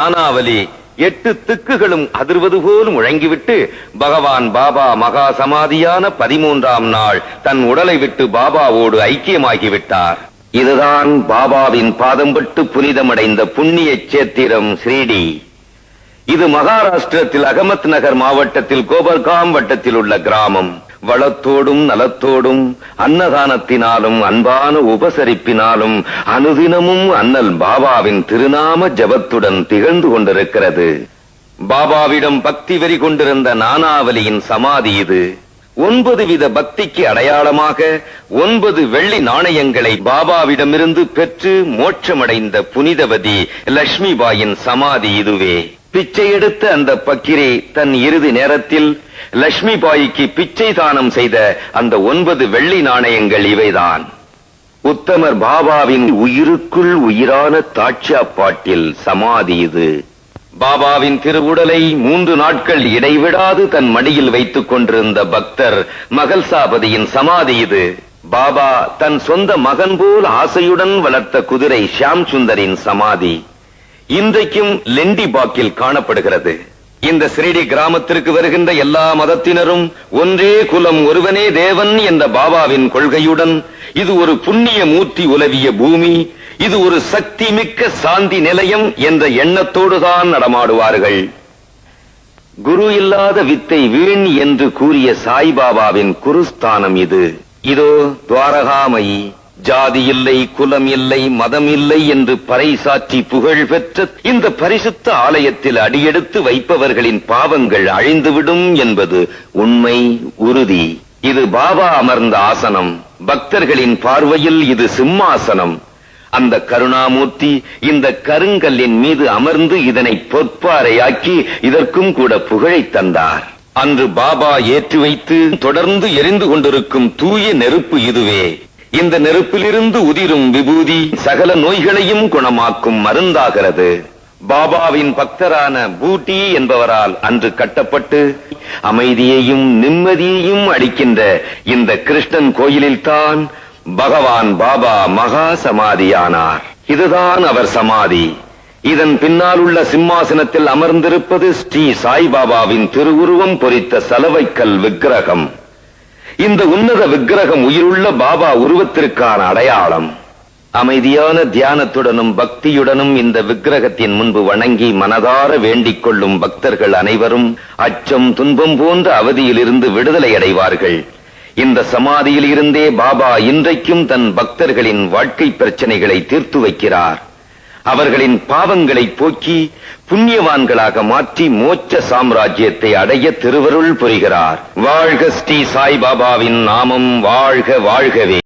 நானாவலி 8 திக்குகளும் அதிர்வது போல் முழங்கிவிட்டு பகவான் பாபா மகா சமாதியான 13ஆம் நாள் தன் உடலை விட்டு பாபாவோடு ஐக்கியமாகிவிட்டார். இதுதான் பாபாவின் பாதம்பட்டு புனிதமடைந்த புண்ணிய சேத்திரம் ஸ்ரீடி. இது மகாராஷ்டிரத்தில் அகமத் நகர் மாவட்டத்தில் கோபர்காம் வட்டத்தில் உள்ள கிராமம். வளத்தோடும் நலத்தோடும் அன்னதானத்தினாலும் அன்பான உபசரிப்பினாலும் அனுதினமும் அண்ணல் பாபாவின் திருநாம ஜபத்துடன் திகழ்ந்து கொண்டிருக்கிறது. பாபாவிடம் பக்தி வெறி கொண்டிருந்த நானாவலியின் சமாதி இது. 9 வித பக்திக்கு அடையாளமாக 9 வெள்ளி நாணயங்களை பாபாவிடமிருந்து பெற்று மோட்சமடைந்த புனிதவதி லட்சுமிபாயின் சமாதி இதுவே. பிச்சை எடுத்த அந்த பக்கிரி தன் இறுதி நேரத்தில் லட்சுமிபாய்க்கு பிச்சை தானம் செய்த அந்த 9 வெள்ளி நாணயங்கள் இவைதான். உத்தமர் பாபாவின் உயிருக்குள் உயிரான தாட்சாப்பாட்டில் சமாதி இது. பாபாவின் திருவுடலை 3 நாட்கள் இடைவிடாது தன் மடியில் வைத்துக் கொண்டிருந்த பக்தர் மகள்சாபதியின் சமாதி இது. பாபா தன் சொந்த மகன் போல் ஆசையுடன் வளர்த்த குதிரை ஷியாம் சுந்தரின் சமாதி இன்றைக்கும் லெண்டிபாக்கில் காணப்படுகிறது. இந்த ஸ்ரீடி கிராமத்திற்கு வருகின்ற எல்லா மதத்தினரும் ஒன்றே குலம் ஒருவனே தேவன் என்ற பாபாவின் கொள்கையுடன் இது ஒரு புண்ணிய மூர்த்தி உலவிய பூமி, இது ஒரு சக்தி மிக்க சாந்தி நிலையம் என்ற எண்ணத்தோடுதான் நடமாடுவார்கள். குரு இல்லாத வித்தை வீண் என்று கூறிய சாய்பாபாவின் குருஸ்தானம் இது. இதோ துவாரகாமயி. ஜாதி இல்லை, குலம் இல்லை, மதம் இல்லை என்று பறைசாற்றி புகழ் பெற்ற இந்த பரிசுத்த ஆலயத்தில் அடியெடுத்து வைப்பவர்களின் பாவங்கள் அழிந்துவிடும் என்பது உண்மை, உறுதி. இது பாபா அமர்ந்த ஆசனம். பக்தர்களின் பார்வையில் இது சிம்மாசனம். அந்த கருணாமூர்த்தி இந்த கருங்கல்லின் மீது அமர்ந்து இதனை பொற்பாறையாக்கி இதற்கும் கூட புகழை தந்தார். அன்று பாபா ஏற்றி வைத்து தொடர்ந்து எரிந்து கொண்டிருக்கும் தூய நெருப்பு இதுவே. இந்த நெருப்பிலிருந்து உதிரும் விபூதி சகல நோய்களையும் குணமாக்கும் மருந்தாகிறது. பாபாவின் பக்தரான பூட்டி என்பவரால் அன்று கட்டப்பட்டு அமைதியையும் நிம்மதியையும் அளிக்கின்ற இந்த கிருஷ்ணன் கோயிலில்தான் பகவான் பாபா மகா சமாதியானார். இதுதான் அவர் சமாதி. இதன் பின்னால் உள்ள சிம்மாசனத்தில் அமர்ந்திருப்பது ஸ்ரீ சாய்பாபாவின் திருவுருவம் பொறித்த சலவைக்கல் விக்கிரகம். இந்த உன்னத விக்கிரகம் உயிருள்ள பாபா உருவத்திற்கான அடையாளம். அமைதியான தியானத்துடனும் பக்தியுடனும் இந்த விக்கிரகத்தின் முன்பு வணங்கி மனதார வேண்டிக் கொள்ளும் பக்தர்கள் அனைவரும் அச்சம் துன்பம் போன்ற அவதியிலிருந்து விடுதலை அடைவார்கள். இந்த சமாதியில் இருந்தே பாபா இன்றைக்கும் தன் பக்தர்களின் வாழ்க்கை பிரச்சனைகளை தீர்த்து வைக்கிறார். அவர்களின் பாவங்களை போக்கி புண்ணியவான்களாக மாற்றி மோட்ச சாம்ராஜ்யத்தை அடைய திருவருள் புரிகிறார். வாழ்க ஸ்ரீ சாய்பாபாவின் நாமம் வாழ்க வாழ்கவே.